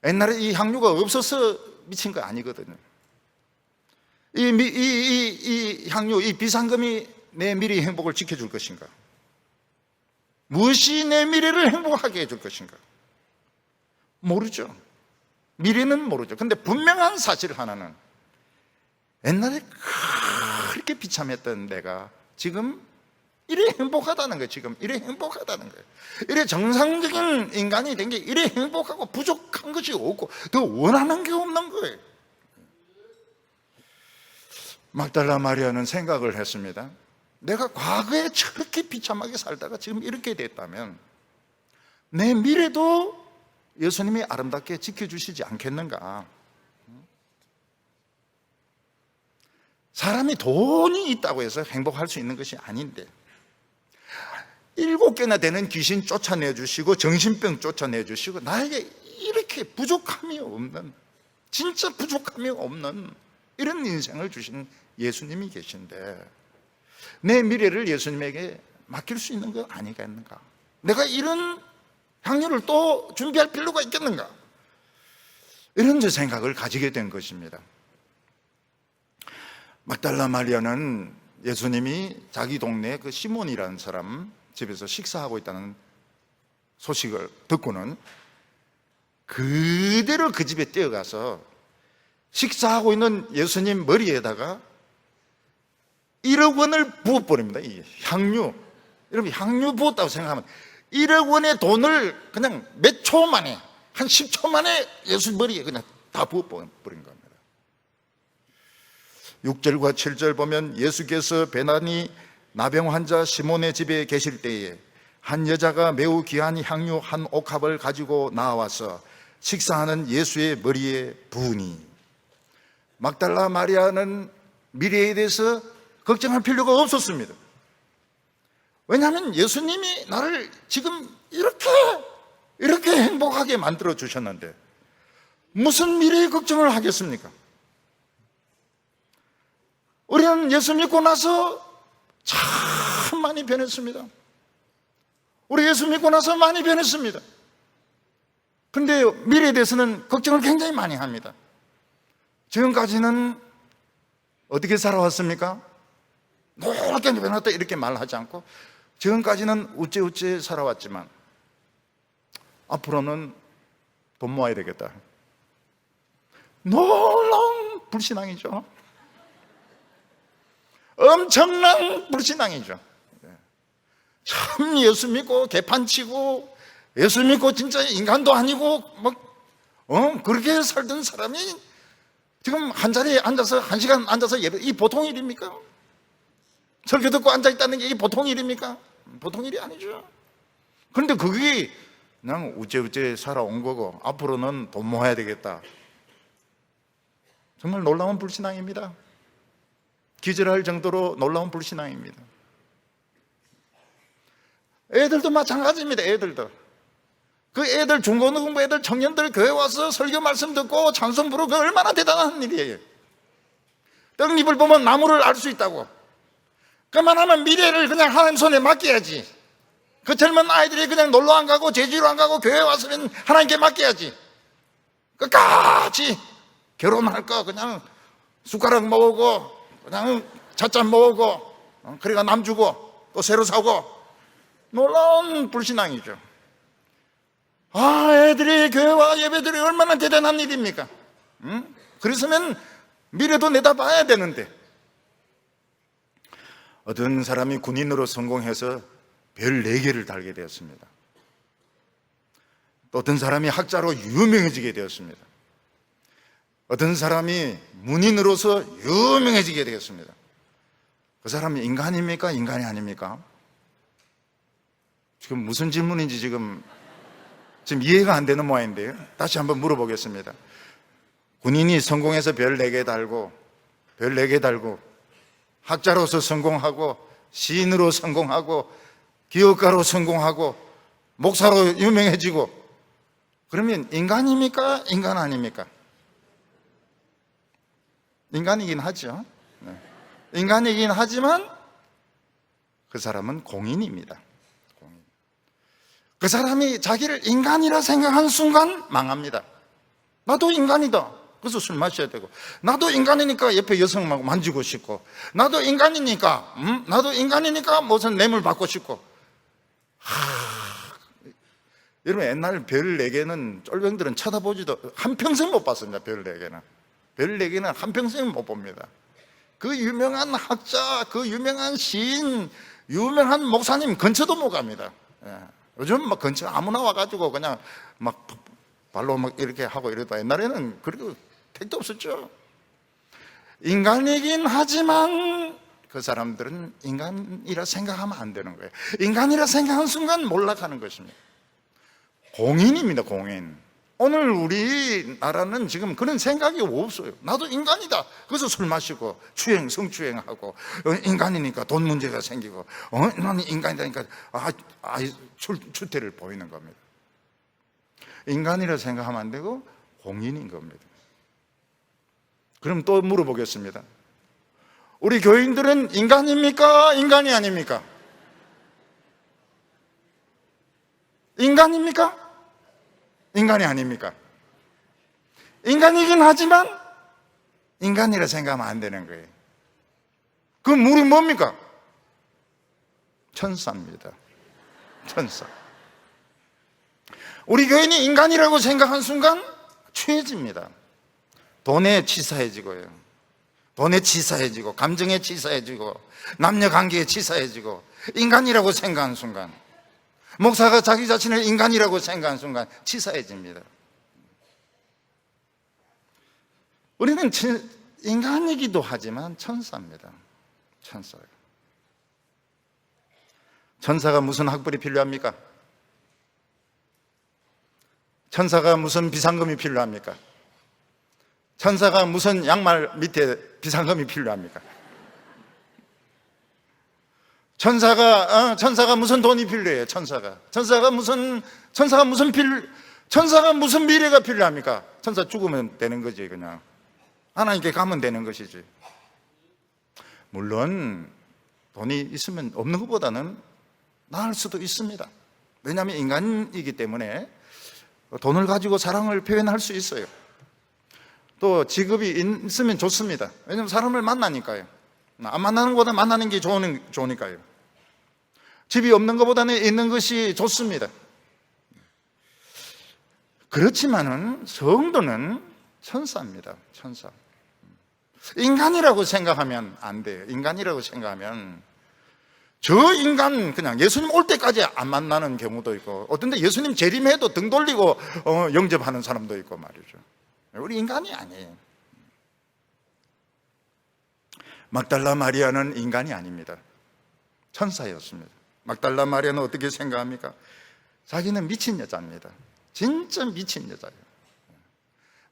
옛날에 이 향유가 없어서 미친 거 아니거든요. 이 향유, 이 비상금이 내 미래의 행복을 지켜줄 것인가? 무엇이 내 미래를 행복하게 해줄 것인가? 모르죠. 미래는 모르죠. 근데 분명한 사실 하나는 옛날에 그렇게 비참했던 내가 지금 이래 행복하다는 거예요. 지금 이래 행복하다는 거예요. 이래 정상적인 인간이 된 게 이래 행복하고 부족한 것이 없고 더 원하는 게 없는 거예요. 막달라 마리아는 생각을 했습니다. 내가 과거에 저렇게 비참하게 살다가 지금 이렇게 됐다면 내 미래도 예수님이 아름답게 지켜주시지 않겠는가? 사람이 돈이 있다고 해서 행복할 수 있는 것이 아닌데 7개나 되는 귀신 쫓아내주시고 정신병 쫓아내주시고 나에게 이렇게 부족함이 없는, 진짜 부족함이 없는 이런 인생을 주신 예수님이 계신데 내 미래를 예수님에게 맡길 수 있는 거 아니겠는가? 내가 이런 향유를 또 준비할 필요가 있겠는가? 이런 생각을 가지게 된 것입니다. 막달라 마리아는 예수님이 자기 동네 그 시몬이라는 사람 집에서 식사하고 있다는 소식을 듣고는 그대로 그 집에 뛰어가서 식사하고 있는 예수님 머리에다가 1억 원을 부어버립니다. 이 향유. 여러분, 향유 부었다고 생각하면 1억 원의 돈을 그냥 몇 초 만에, 한 10초 만에 예수 머리에 그냥 다 부어버린 겁니다. 6절과 7절 보면 예수께서 베나니 나병 환자 시몬의 집에 계실 때에 한 여자가 매우 귀한 향유 한 옥합을 가지고 나와서 식사하는 예수의 머리에 부으니, 막달라 마리아는 미래에 대해서 걱정할 필요가 없었습니다. 왜냐하면 예수님이 나를 지금 이렇게 행복하게 만들어 주셨는데 무슨 미래의 걱정을 하겠습니까? 우리는 예수 믿고 나서 참 많이 변했습니다. 우리 예수 믿고 나서 많이 변했습니다. 그런데 미래에 대해서는 걱정을 굉장히 많이 합니다. 지금까지는 어떻게 살아왔습니까? 노랗게 변했다 이렇게 말하지 않고 지금까지는 우째우째 살아왔지만 앞으로는 돈 모아야 되겠다. 놀라운 불신앙이죠. 엄청난 불신앙이죠. 참 예수 믿고 개판치고 예수 믿고 진짜 인간도 아니고 그렇게 살던 사람이 지금 한 자리에 앉아서 1시간 앉아서 예배, 이 보통 일입니까? 설교 듣고 앉아있다는 게 이 보통 일입니까? 보통 일이 아니죠. 그런데 그게 그냥 우째우째 살아온 거고 앞으로는 돈 모아야 되겠다. 정말 놀라운 불신앙입니다. 기절할 정도로 놀라운 불신앙입니다. 애들도 마찬가지입니다. 애들도 그 애들 중고등부 애들 청년들 교회 와서 설교 말씀 듣고 찬송 부르고 그 얼마나 대단한 일이에요. 떡잎을 보면 나무를 알 수 있다고. 그만하면 미래를 그냥 하나님 손에 맡겨야지. 그 젊은 아이들이 그냥 놀러 안 가고 제주로 안 가고 교회 왔으면 하나님께 맡겨야지. 끝까지 결혼할 거 그냥 숟가락 모으고 그냥 찻잔 모으고 그래가 남 주고 또 새로 사고. 놀라운 불신앙이죠. 애들이 교회와 예배들이 얼마나 대단한 일입니까? 그랬으면 미래도 내다봐야 되는데. 어떤 사람이 군인으로 성공해서 별 4개를 달게 되었습니다. 또 어떤 사람이 학자로 유명해지게 되었습니다. 어떤 사람이 문인으로서 유명해지게 되겠습니다. 그 사람이 인간입니까? 인간이 아닙니까? 지금 무슨 질문인지 지금 이해가 안 되는 모양인데요. 다시 한번 물어보겠습니다. 군인이 성공해서 별 4개 달고, 학자로서 성공하고, 시인으로 성공하고, 기업가로 성공하고, 목사로 유명해지고, 그러면 인간입니까? 인간 아닙니까? 인간이긴 하죠. 네. 인간이긴 하지만 그 사람은 공인입니다. 공인. 그 사람이 자기를 인간이라 생각한 순간 망합니다. 나도 인간이다. 그래서 술 마셔야 되고, 나도 인간이니까 옆에 여성하고 만지고 싶고, 나도 인간이니까 무슨 뇌물 받고 싶고. 여러분, 옛날 별 4개는 쫄병들은 쳐다보지도 한평생 못 봤습니다. 별 4개는. 별 4개는 한평생 못 봅니다. 그 유명한 학자, 그 유명한 시인, 유명한 목사님 근처도 못 갑니다. 예. 요즘 막 근처 아무나 와가지고 그냥 막 발로 막 이렇게 하고 이러다, 옛날에는 그렇게 택도 없었죠. 인간이긴 하지만 그 사람들은 인간이라 생각하면 안 되는 거예요. 인간이라 생각하는 순간 몰락하는 것입니다. 공인입니다, 공인. 오늘 우리나라는 지금 그런 생각이 없어요. 나도 인간이다. 그래서 술 마시고 성추행하고, 인간이니까 돈 문제가 생기고, 나는 인간이니까 출퇴를 보이는 겁니다. 인간이라 생각하면 안 되고 공인인 겁니다. 그럼 또 물어보겠습니다. 우리 교인들은 인간입니까? 인간이 아닙니까? 인간입니까? 인간이 아닙니까? 인간이긴 하지만 인간이라 생각하면 안 되는 거예요. 그럼 우리 뭡니까? 천사입니다. 천사. 우리 교인이 인간이라고 생각한 순간 취해집니다. 돈에 치사해지고요. 돈에 치사해지고, 감정에 치사해지고, 남녀관계에 치사해지고, 인간이라고 생각한 순간, 목사가 자기 자신을 인간이라고 생각한 순간 치사해집니다. 우리는 인간이기도 하지만 천사입니다. 천사예요. 천사가 무슨 학벌이 필요합니까? 천사가 무슨 비상금이 필요합니까? 천사가 무슨 양말 밑에 비상금이 필요합니까? 천사가 무슨 돈이 필요해요? 천사가 무슨 미래가 필요합니까? 천사 죽으면 되는 거지, 그냥. 하나님께 가면 되는 것이지. 물론 돈이 있으면 없는 것보다는 나을 수도 있습니다. 왜냐하면 인간이기 때문에 돈을 가지고 사랑을 표현할 수 있어요. 또 직업이 있으면 좋습니다. 왜냐하면 사람을 만나니까요. 안 만나는 것보다 만나는 게 좋으니까요. 집이 없는 것보다는 있는 것이 좋습니다. 그렇지만은 성도는 천사입니다. 천사. 인간이라고 생각하면 안 돼요. 인간이라고 생각하면 저 인간 그냥 예수님 올 때까지 안 만나는 경우도 있고, 어떤 데 예수님 재림해도 등 돌리고 영접하는 사람도 있고 말이죠. 우리 인간이 아니에요. 막달라 마리아는 인간이 아닙니다. 천사였습니다. 막달라 마리아는 어떻게 생각합니까? 자기는 미친 여자입니다. 진짜 미친 여자예요.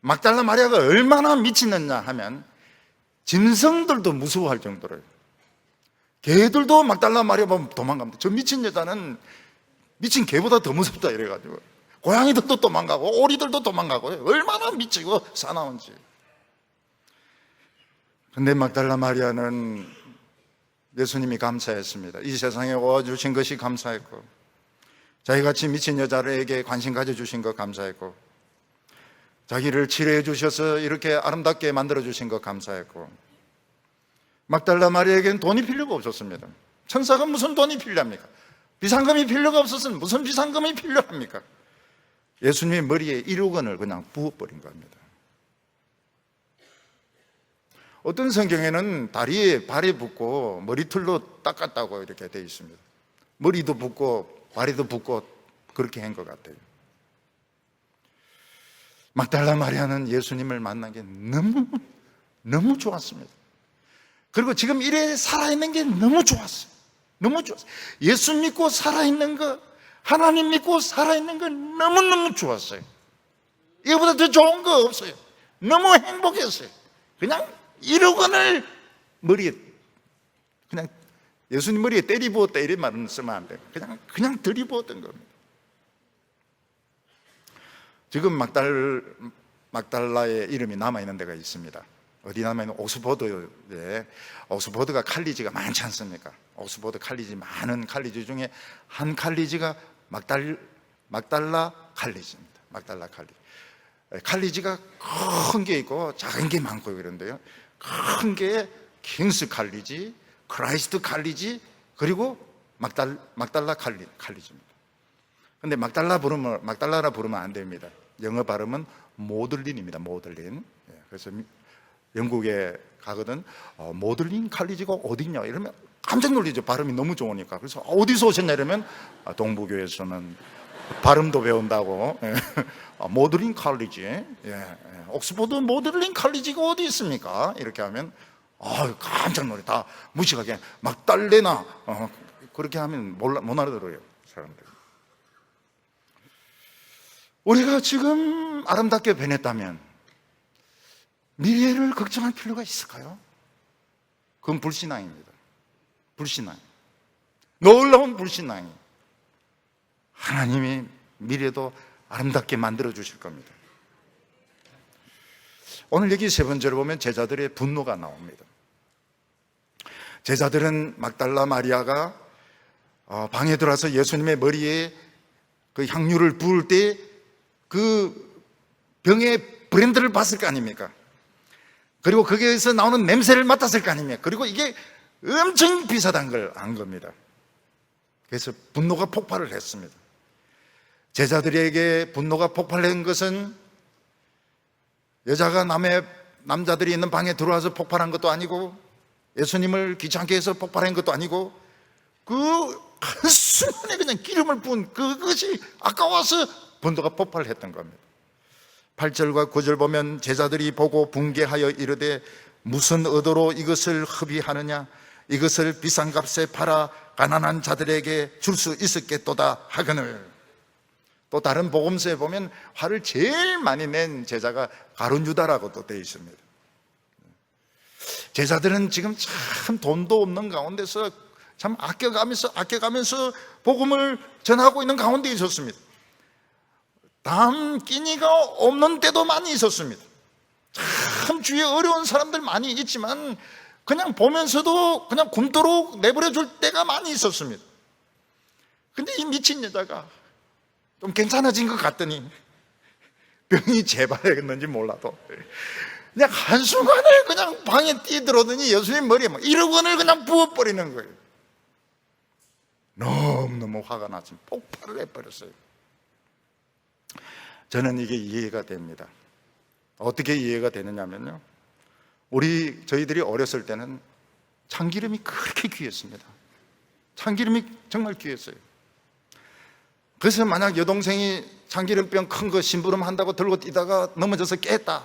막달라 마리아가 얼마나 미친느냐 하면 짐승들도 무서워할 정도로요. 개들도 막달라 마리아 보면 도망갑니다. 저 미친 여자는 미친 개보다 더 무섭다 이래가지고 고양이들도 도망가고 오리들도 도망가고, 얼마나 미치고 사나운지. 근데 막달라 마리아는 예수님이 감사했습니다. 이 세상에 와주신 것이 감사했고, 자기같이 미친 여자에게 관심 가져주신 것 감사했고, 자기를 치료해 주셔서 이렇게 아름답게 만들어 주신 것 감사했고, 막달라 마리아에게는 돈이 필요가 없었습니다. 천사가 무슨 돈이 필요합니까? 비상금이 필요가 없었으면 무슨 비상금이 필요합니까? 예수님의 머리에 1억 원을 그냥 부어버린 겁니다. 어떤 성경에는 다리에 발이 붓고 머리털로 닦았다고 이렇게 되어 있습니다. 머리도 붓고 다리도 붓고 그렇게 한 것 같아요. 막달라 마리아는 예수님을 만난 게 너무 좋았습니다. 그리고 지금 이래 살아있는 게 너무 좋았어요. 너무 좋았어요. 예수 믿고 살아있는 거, 하나님 믿고 살아있는 거 너무너무 좋았어요. 이거보다 더 좋은 거 없어요. 너무 행복했어요. 그냥 1억 원을 머리에, 그냥 예수님 머리에 때리부었다 이런 말은 쓰면 안 돼요. 그냥 들이부었던 겁니다. 지금 막달라의 이름이 남아있는 데가 있습니다. 어디 남아있는? 옥스퍼드에. 옥스퍼드가 칼리지가 많지 않습니까? 옥스퍼드 칼리지, 많은 칼리지 중에 한 칼리지가 막달라 칼리지입니다. 막달라 칼리지. 칼리지가 큰 게 있고 작은 게 많고 그런데요, 큰 게 킹스 칼리지, 크라이스트 칼리지, 그리고 막달라 칼리지입니다. 근데 막달라라 부르면 안 됩니다. 영어 발음은 모들린입니다. 모들린. 그래서 영국에 가거든 모들린 칼리지가 어딨냐 이러면 깜짝 놀라죠. 발음이 너무 좋으니까. 그래서 어디서 오셨냐 이러면 동부교에서는 발음도 배운다고. 모들린 칼리지, 옥스퍼드 모들린 칼리지가 어디 있습니까? 이렇게 하면 깜짝 놀래. 다 무식하게 막달레나 그렇게 하면 못 알아들어요, 사람들. 우리가 지금 아름답게 변했다면 미래를 걱정할 필요가 있을까요? 그건 불신앙입니다. 불신앙. 놀라운 불신앙이. 하나님이 미래도 아름답게 만들어 주실 겁니다. 오늘 여기 세 번째로 보면 제자들의 분노가 나옵니다. 제자들은 막달라 마리아가 방에 들어와서 예수님의 머리에 그 향유를 부을 때 그 병의 브랜드를 봤을 거 아닙니까? 그리고 거기에서 나오는 냄새를 맡았을 거 아닙니까? 그리고 이게 엄청 비싸다는 걸 안 겁니다. 그래서 분노가 폭발을 했습니다. 제자들에게 분노가 폭발한 것은 여자가 남자들이 있는 방에 들어와서 폭발한 것도 아니고, 예수님을 귀찮게 해서 폭발한 것도 아니고, 그 한순간에 그냥 기름을 부은 그것이 아까워서 분노가 폭발했던 겁니다. 8절과 9절 보면 제자들이 보고 붕괴하여 이르되 무슨 의도로 이것을 흡의하느냐, 이것을 비싼 값에 팔아 가난한 자들에게 줄 수 있었겠도다 하거늘. 또 다른 복음서에 보면 화를 제일 많이 낸 제자가 가룟 유다라고 또 되어 있습니다. 제자들은 지금 참 돈도 없는 가운데서 참 아껴가면서 복음을 전하고 있는 가운데 있었습니다. 담 끼니가 없는 때도 많이 있었습니다. 참 주위에 어려운 사람들 많이 있지만 그냥 보면서도 그냥 굶도록 내버려 줄 때가 많이 있었습니다. 근데 이 미친 여자가 좀 괜찮아진 것 같더니 병이 재발했는지 몰라도 그냥 한순간에 그냥 방에 뛰어들어오더니 예수님 머리에 막 1억 원을 그냥 부어버리는 거예요. 너무너무 화가 나서 폭발을 해버렸어요. 저는 이게 이해가 됩니다. 어떻게 이해가 되느냐면요, 저희들이 어렸을 때는 참기름이 그렇게 귀했습니다. 참기름이 정말 귀했어요. 그래서 만약 여동생이 참기름병 큰 거 심부름 한다고 들고 뛰다가 넘어져서 깼다,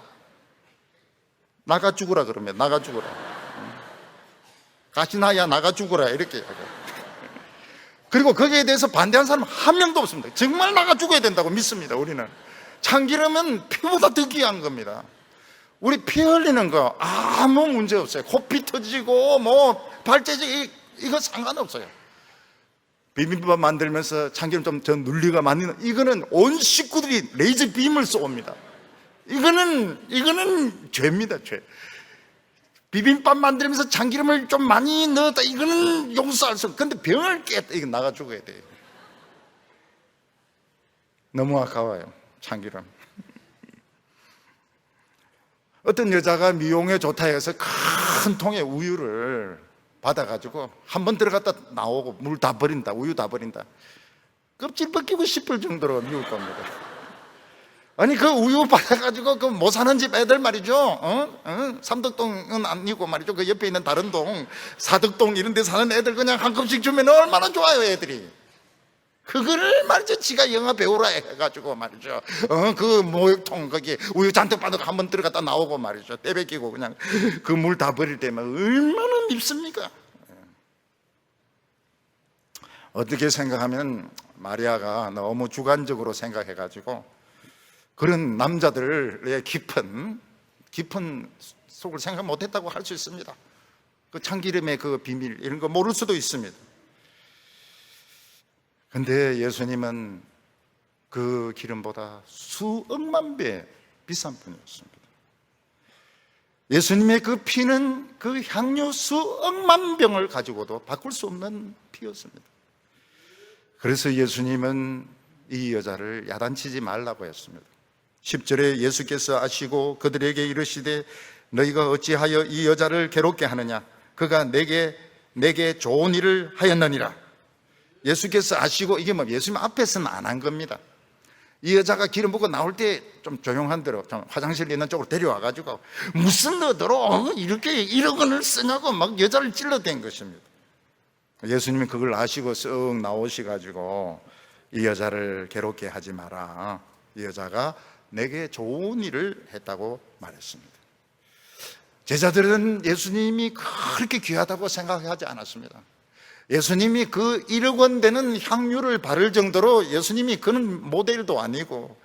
나가 죽으라 그러면 나가 죽으라, 가시나야 나가 죽으라 이렇게. 그리고 거기에 대해서 반대한 사람 한 명도 없습니다. 정말 나가 죽어야 된다고 믿습니다. 우리는 참기름은 피보다 더 귀한 겁니다. 우리 피 흘리는 거 아무 문제 없어요. 코피 터지고 뭐 발재지 이거 상관없어요. 비빔밥 만들면서 참기름 좀 더 눌리가 만드는, 이거는 온 식구들이 레이저 빔을 쏘옵니다. 이거는 죄입니다, 죄. 비빔밥 만들면서 참기름을 좀 많이 넣었다, 이거는 용서할 수 없어. 근데 병을 깼다, 이거 나가 죽어야 돼요. 너무 아까워요, 참기름. 어떤 여자가 미용에 좋다 해서 큰 통에 우유를 받아가지고 한 번 들어갔다 나오고 물 다 버린다, 우유 다 버린다. 껍질 벗기고 싶을 정도로 미울 겁니다. 아니 그 우유 받아가지고 그 못 사는 집 애들 말이죠, 삼덕동은 아니고 말이죠, 그 옆에 있는 다른 동 사덕동 이런 데 사는 애들 그냥 한 컵씩 주면 얼마나 좋아요 애들이. 그거를 말이죠, 지가 영화 배우라 해가지고 말이죠, 그 목욕통 거기 우유 잔뜩 받아서 한번 들어갔다 나오고 말이죠, 때 뺏기고 그냥 그 물 다 버릴 때면 얼마나 밉습니까? 어떻게 생각하면 마리아가 너무 주관적으로 생각해가지고 그런 남자들의 깊은 속을 생각 못했다고 할 수 있습니다. 그 참기름의 그 비밀 이런 거 모를 수도 있습니다. 근데 예수님은 그 기름보다 수억만 배 비싼 분이었습니다. 예수님의 그 피는 그 향유 수억만 병을 가지고도 바꿀 수 없는 피였습니다. 그래서 예수님은 이 여자를 야단치지 말라고 했습니다. 10절에 예수께서 아시고 그들에게 이르시되 너희가 어찌하여 이 여자를 괴롭게 하느냐? 그가 내게 좋은 일을 하였느니라. 예수께서 아시고, 이게 뭐 예수님 앞에서는 안 한 겁니다. 이 여자가 기름 붓고 나올 때 좀 조용한 데로, 좀 화장실 있는 쪽으로 데려와가지고 무슨 너더러 이렇게 1억 원을 쓰냐고 막 여자를 찔러댄 것입니다. 예수님이 그걸 아시고 쓱 나오셔가지고 이 여자를 괴롭게 하지 마라. 이 여자가 내게 좋은 일을 했다고 말했습니다. 제자들은 예수님이 그렇게 귀하다고 생각하지 않았습니다. 예수님이 그 1억 원 되는 향유를 바를 정도로 예수님이 그런 모델도 아니고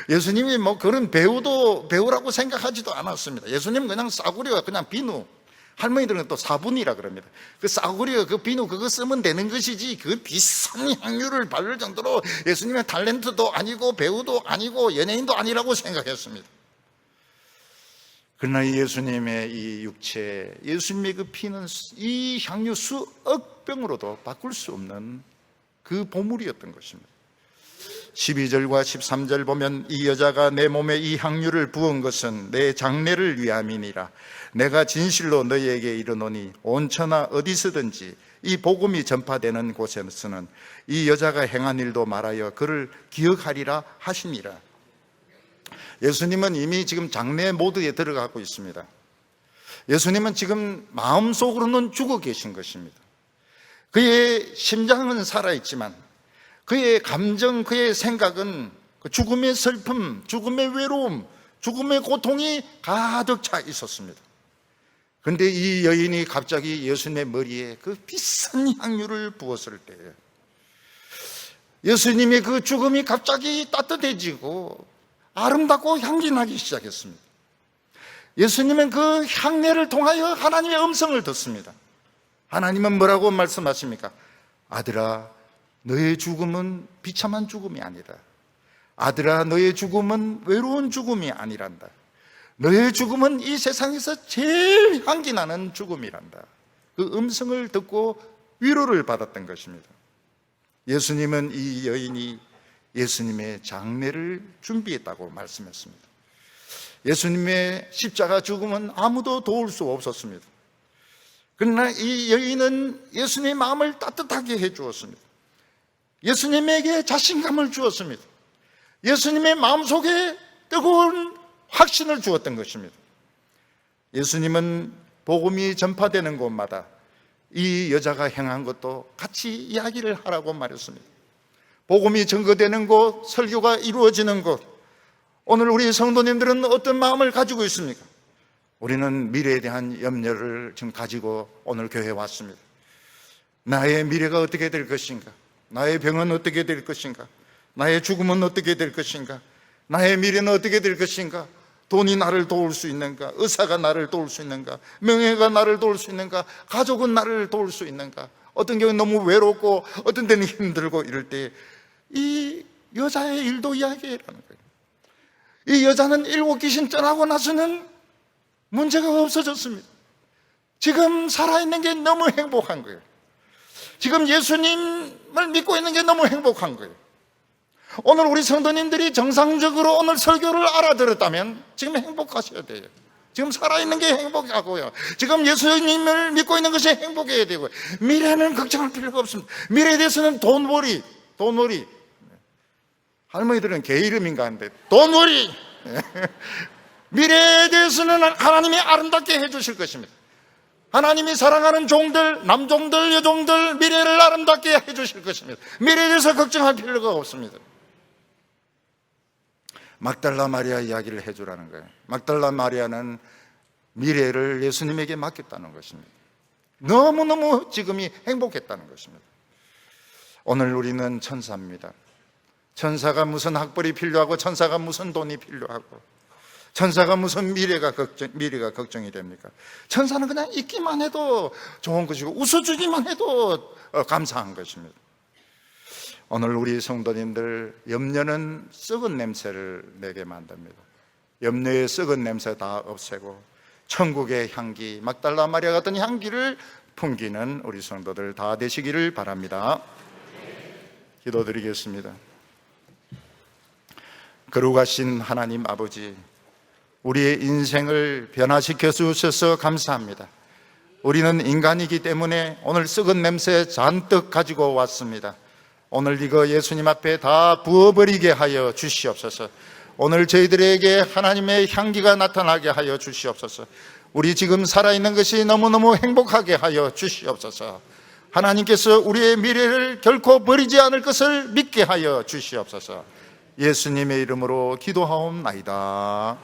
예수님이 뭐 그런 배우라고 생각하지도 않았습니다. 예수님은 그냥 싸구려가 그냥 비누, 할머니들은 또 사분이라 그럽니다. 그 싸구려 그 비누 그거 쓰면 되는 것이지 그 비싼 향유를 바를 정도로 예수님의 탤런트도 아니고 배우도 아니고 연예인도 아니라고 생각했습니다. 그러나 예수님의 이 육체, 예수님의 그 피는 이 향유 수억 병으로도 바꿀 수 없는 그 보물이었던 것입니다. 12절과 13절 보면 이 여자가 내 몸에 이 향유를 부은 것은 내 장례를 위함이니라. 내가 진실로 너희에게 이르노니 온천하 어디서든지 이 복음이 전파되는 곳에서는 이 여자가 행한 일도 말하여 그를 기억하리라 하시니라. 예수님은 이미 지금 장례 모드에 들어가고 있습니다. 예수님은 지금 마음속으로는 죽어 계신 것입니다. 그의 심장은 살아있지만 그의 감정, 그의 생각은 죽음의 슬픔, 죽음의 외로움, 죽음의 고통이 가득 차 있었습니다. 그런데 이 여인이 갑자기 예수님의 머리에 그 비싼 향유를 부었을 때 예수님의 그 죽음이 갑자기 따뜻해지고 아름답고 향기나기 시작했습니다. 예수님은 그 향례를 통하여 하나님의 음성을 듣습니다. 하나님은 뭐라고 말씀하십니까? 아들아, 너의 죽음은 비참한 죽음이 아니다. 아들아, 너의 죽음은 외로운 죽음이 아니란다. 너의 죽음은 이 세상에서 제일 향기나는 죽음이란다. 그 음성을 듣고 위로를 받았던 것입니다. 예수님은 이 여인이 예수님의 장례를 준비했다고 말씀했습니다. 예수님의 십자가 죽음은 아무도 도울 수 없었습니다. 그러나 이 여인은 예수님의 마음을 따뜻하게 해주었습니다. 예수님에게 자신감을 주었습니다. 예수님의 마음속에 뜨거운 확신을 주었던 것입니다. 예수님은 복음이 전파되는 곳마다 이 여자가 행한 것도 같이 이야기를 하라고 말했습니다. 복음이 전거되는 곳, 설교가 이루어지는 곳, 오늘 우리 성도님들은 어떤 마음을 가지고 있습니까? 우리는 미래에 대한 염려를 지금 가지고 오늘 교회에 왔습니다. 나의 미래가 어떻게 될 것인가? 나의 병은 어떻게 될 것인가? 나의 죽음은 어떻게 될 것인가? 나의 미래는 어떻게 될 것인가? 돈이 나를 도울 수 있는가? 의사가 나를 도울 수 있는가? 명예가 나를 도울 수 있는가? 가족은 나를 도울 수 있는가? 어떤 경우는 너무 외롭고 어떤 때는 힘들고 이럴 때 이 여자의 일도 이야기라는 거예요. 이 여자는 7 귀신 떠나고 나서는 문제가 없어졌습니다. 지금 살아있는 게 너무 행복한 거예요. 지금 예수님을 믿고 있는 게 너무 행복한 거예요. 오늘 우리 성도님들이 정상적으로 오늘 설교를 알아들었다면 지금 행복하셔야 돼요. 지금 살아있는 게 행복하고요. 지금 예수님을 믿고 있는 것이 행복해야 되고요. 미래는 걱정할 필요가 없습니다. 미래에 대해서는 돈벌이. 할머니들은 개 이름인가 하는데 돈벌이. 미래에 대해서는 하나님이 아름답게 해주실 것입니다. 하나님이 사랑하는 종들, 남종들, 여종들 미래를 아름답게 해주실 것입니다. 미래에 대해서 걱정할 필요가 없습니다. 막달라 마리아 이야기를 해주라는 거예요. 막달라 마리아는 미래를 예수님에게 맡겼다는 것입니다. 너무너무 지금이 행복했다는 것입니다. 오늘 우리는 천사입니다. 천사가 무슨 학벌이 필요하고, 천사가 무슨 돈이 필요하고, 천사가 무슨 미래가 걱정이 됩니까? 천사는 그냥 있기만 해도 좋은 것이고, 웃어주기만 해도 감사한 것입니다. 오늘 우리 성도님들, 염려는 썩은 냄새를 내게 만듭니다. 염려의 썩은 냄새 다 없애고 천국의 향기, 막달라 마리아 같은 향기를 풍기는 우리 성도들 다 되시기를 바랍니다. 기도드리겠습니다. 거룩하신 하나님 아버지, 우리의 인생을 변화시켜 주셔서 감사합니다. 우리는 인간이기 때문에 오늘 썩은 냄새 잔뜩 가지고 왔습니다. 오늘 이거 예수님 앞에 다 부어버리게 하여 주시옵소서. 오늘 저희들에게 하나님의 향기가 나타나게 하여 주시옵소서. 우리 지금 살아있는 것이 너무너무 행복하게 하여 주시옵소서. 하나님께서 우리의 미래를 결코 버리지 않을 것을 믿게 하여 주시옵소서. 예수님의 이름으로 기도하옵나이다.